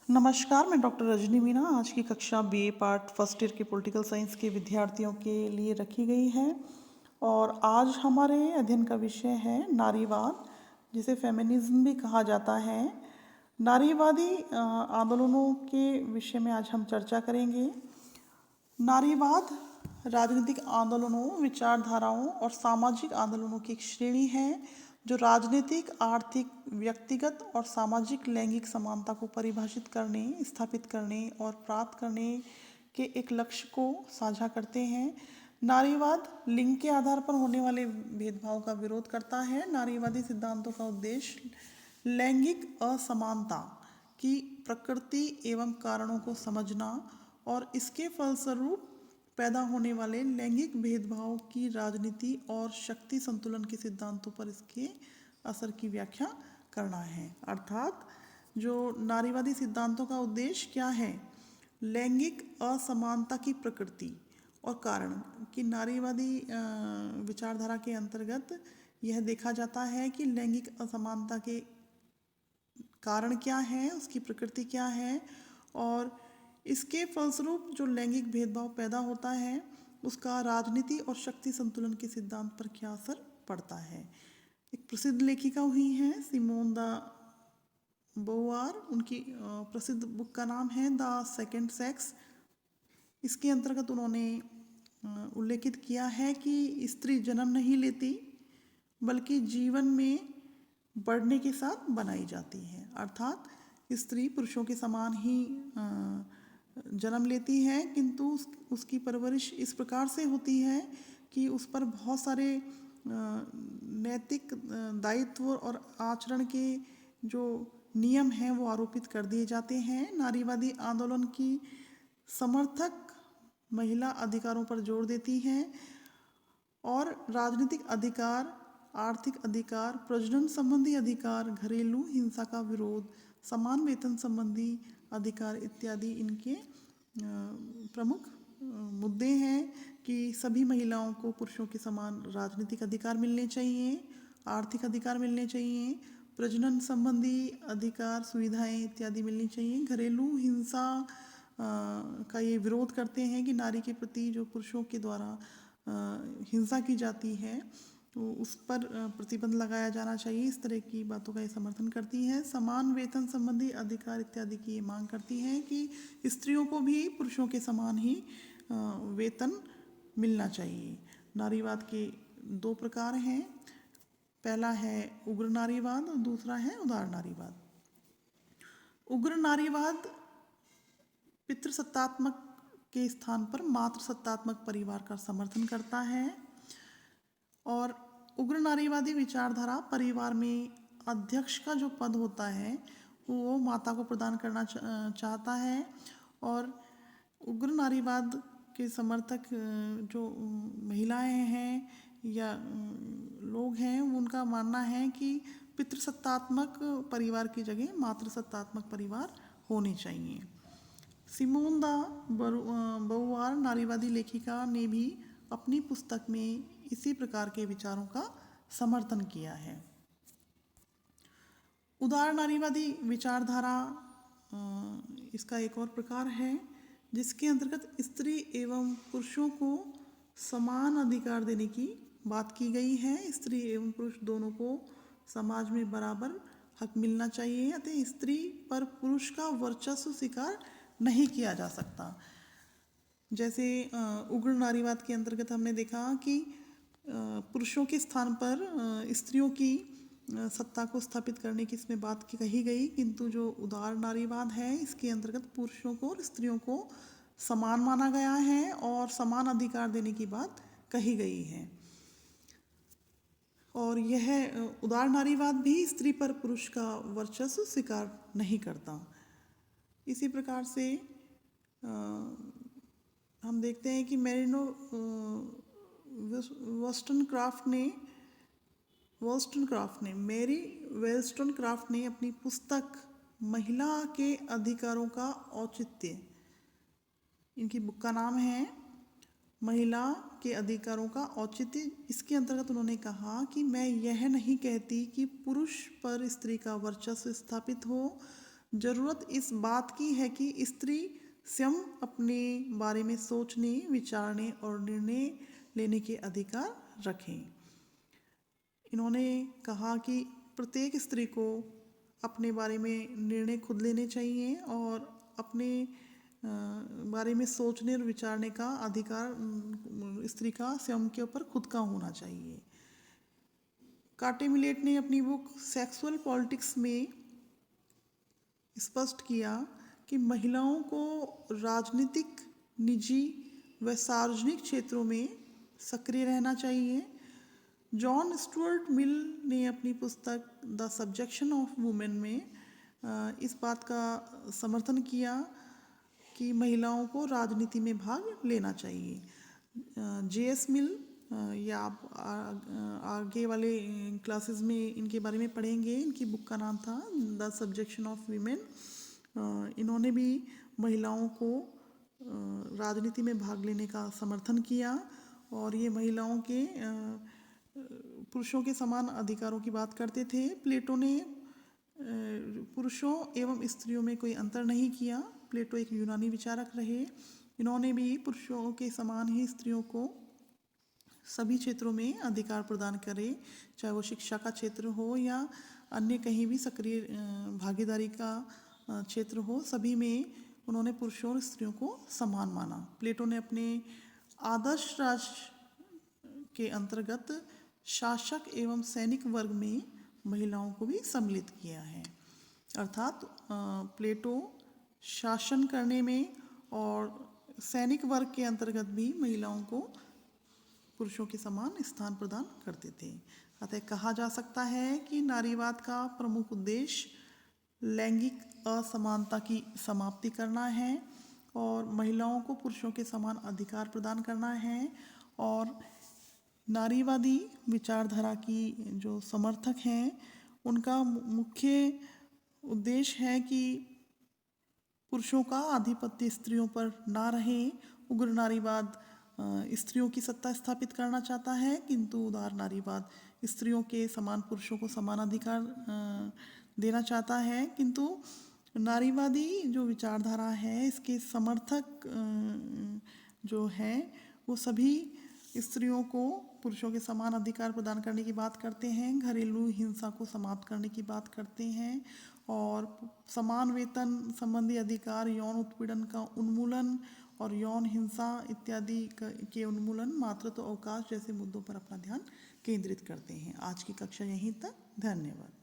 नमस्कार, मैं डॉक्टर रजनी मीना आज की कक्षा बीए पार्ट फर्स्ट ईयर के पॉलिटिकल साइंस के विद्यार्थियों के लिए रखी गई है। और आज हमारे अध्ययन का विषय है नारीवाद, जिसे फेमिनिज्म भी कहा जाता है। नारीवादी आंदोलनों के विषय में आज हम चर्चा करेंगे। नारीवाद राजनीतिक आंदोलनों, विचारधाराओं और सामाजिक आंदोलनों की एक श्रेणी है जो राजनीतिक, आर्थिक, व्यक्तिगत और सामाजिक लैंगिक समानता को परिभाषित करने, स्थापित करने और प्राप्त करने के एक लक्ष्य को साझा करते हैं। नारीवाद लिंग के आधार पर होने वाले भेदभाव का विरोध करता है। नारीवादी सिद्धांतों का उद्देश्य लैंगिक असमानता की प्रकृति एवं कारणों को समझना और इसके फलस्वरूप पैदा होने वाले लैंगिक भेदभाव की राजनीति और शक्ति संतुलन के सिद्धांतों पर इसके असर की व्याख्या करना है। अर्थात जो नारीवादी सिद्धांतों का उद्देश्य क्या है? लैंगिक असमानता की प्रकृति और कारण कि नारीवादी विचारधारा के अंतर्गत यह देखा जाता है कि लैंगिक असमानता के कारण क्या है, उसकी प्रकृति क्या है और इसके फलस्वरूप जो लैंगिक भेदभाव पैदा होता है उसका राजनीति और शक्ति संतुलन के सिद्धांत पर क्या असर पड़ता है। एक प्रसिद्ध लेखिका हुई हैं सिमोन द बोवार, उनकी प्रसिद्ध बुक का नाम है द सेकंड सेक्स। इसके अंतर्गत उन्होंने उल्लेखित किया है कि स्त्री जन्म नहीं लेती बल्कि जीवन में बढ़ने के साथ बनाई जाती है। अर्थात स्त्री पुरुषों के समान ही जन्म लेती है, किंतु उसकी परवरिश इस प्रकार से होती है कि उस पर बहुत सारे नैतिक दायित्व और आचरण के जो नियम हैं वो आरोपित कर दिए जाते हैं। नारीवादी आंदोलन की समर्थक महिला अधिकारों पर जोर देती हैं और राजनीतिक अधिकार, आर्थिक अधिकार, प्रजनन संबंधी अधिकार, घरेलू हिंसा का विरोध, समान वेतन संबंधी अधिकार इत्यादि इनके प्रमुख मुद्दे हैं कि सभी महिलाओं को पुरुषों के समान राजनीतिक अधिकार मिलने चाहिए, आर्थिक अधिकार मिलने चाहिए, प्रजनन संबंधी अधिकार, सुविधाएं इत्यादि मिलनी चाहिए। घरेलू हिंसा का ये विरोध करते हैं कि नारी के प्रति जो पुरुषों के द्वारा हिंसा की जाती है तो उस पर प्रतिबंध लगाया जाना चाहिए। इस तरह की बातों का ये समर्थन करती है। समान वेतन संबंधी अधिकार इत्यादि की ये मांग करती है कि स्त्रियों को भी पुरुषों के समान ही वेतन मिलना चाहिए। नारीवाद के दो प्रकार हैं, पहला है उग्र नारीवाद और दूसरा है उदार नारीवाद। उग्र नारीवाद पितृसत्तात्मक के स्थान पर मातृ सत्तात्मक परिवार का समर्थन करता है और उग्र नारीवादी विचारधारा परिवार में अध्यक्ष का जो पद होता है वो माता को प्रदान करना चाहता है। और उग्र नारीवाद के समर्थक जो महिलाएं हैं या लोग हैं उनका मानना है कि पितृसत्तात्मक परिवार की जगह मातृसत्तात्मक परिवार होने चाहिए। सिमोन द बोवार नारीवादी लेखिका ने भी अपनी पुस्तक में इसी प्रकार के विचारों का समर्थन किया है। उदार नारीवादी विचारधारा इसका एक और प्रकार है जिसके अंतर्गत स्त्री एवं पुरुषों को समान अधिकार देने की बात की गई है। स्त्री एवं पुरुष दोनों को समाज में बराबर हक मिलना चाहिए, अतः स्त्री पर पुरुष का वर्चस्व स्वीकार नहीं किया जा सकता। जैसे उग्र नारीवाद के अंतर्गत हमने देखा कि पुरुषों के स्थान पर स्त्रियों की सत्ता को स्थापित करने की इसमें बात कही गई, किंतु जो उदार नारीवाद है इसके अंतर्गत पुरुषों को और स्त्रियों को समान माना गया है और समान अधिकार देने की बात कही गई है। और यह उदार नारीवाद भी स्त्री पर पुरुष का वर्चस्व स्वीकार नहीं करता। इसी प्रकार से हम देखते हैं कि मेरी वेस्टनक्राफ्ट ने अपनी पुस्तक महिला के अधिकारों का औचित्य, इनकी बुक का नाम है महिला के अधिकारों का औचित्य, इसके अंतर्गत उन्होंने कहा कि मैं यह नहीं कहती कि पुरुष पर स्त्री का वर्चस्व स्थापित हो, ज़रूरत इस बात की है कि स्त्री स्वयं अपने बारे में सोचने, विचारने और निर्णय लेने के अधिकार रखें। इन्होंने कहा कि प्रत्येक स्त्री को अपने बारे में निर्णय खुद लेने चाहिए और अपने बारे में सोचने और विचारने का अधिकार स्त्री का स्वयं के ऊपर खुद का होना चाहिए। कार्टे मिलेट ने अपनी बुक सेक्सुअल पॉलिटिक्स में स्पष्ट किया कि महिलाओं को राजनीतिक, निजी व सार्वजनिक क्षेत्रों में सक्रिय रहना चाहिए। जॉन स्टुअर्ट मिल ने अपनी पुस्तक द सब्जेक्शन ऑफ वुमेन में इस बात का समर्थन किया कि महिलाओं को राजनीति में भाग लेना चाहिए। जे.एस. मिल, या आप आगे वाले क्लासेस में इनके बारे में पढ़ेंगे। इनकी बुक का नाम था द सब्जेक्शन ऑफ वीमेन। इन्होंने भी महिलाओं को राजनीति में भाग लेने का समर्थन किया और ये महिलाओं के पुरुषों के समान अधिकारों की बात करते थे। प्लेटो ने पुरुषों एवं स्त्रियों में कोई अंतर नहीं किया। प्लेटो एक यूनानी विचारक रहे। इन्होंने भी पुरुषों के समान ही स्त्रियों को सभी क्षेत्रों में अधिकार प्रदान करे, चाहे वो शिक्षा का क्षेत्र हो या अन्य कहीं भी सक्रिय भागीदारी का क्षेत्र हो, सभी में उन्होंने पुरुषों और स्त्रियों को समान माना। प्लेटो ने अपने आदर्श राष्ट्र के अंतर्गत शासक एवं सैनिक वर्ग में महिलाओं को भी सम्मिलित किया है। अर्थात प्लेटो शासन करने में और सैनिक वर्ग के अंतर्गत भी महिलाओं को पुरुषों के समान स्थान प्रदान करते थे। अतः कहा जा सकता है कि नारीवाद का प्रमुख उद्देश्य लैंगिक असमानता की समाप्ति करना है और महिलाओं को पुरुषों के समान अधिकार प्रदान करना है। और नारीवादी विचारधारा की जो समर्थक हैं उनका मुख्य उद्देश्य है कि पुरुषों का आधिपत्य स्त्रियों पर ना रहे। उग्र नारीवाद स्त्रियों की सत्ता स्थापित करना चाहता है, किंतु उदार नारीवाद स्त्रियों के समान पुरुषों को समान अधिकार देना चाहता है। किंतु नारीवादी जो विचारधारा है इसके समर्थक जो हैं वो सभी स्त्रियों को पुरुषों के समान अधिकार प्रदान करने की बात करते हैं, घरेलू हिंसा को समाप्त करने की बात करते हैं और समान वेतन संबंधी अधिकार, यौन उत्पीड़न का उन्मूलन और यौन हिंसा इत्यादि के उन्मूलन, मातृत्व अवकाश जैसे मुद्दों पर अपना ध्यान केंद्रित करते हैं। आज की कक्षा यहीं तक। धन्यवाद।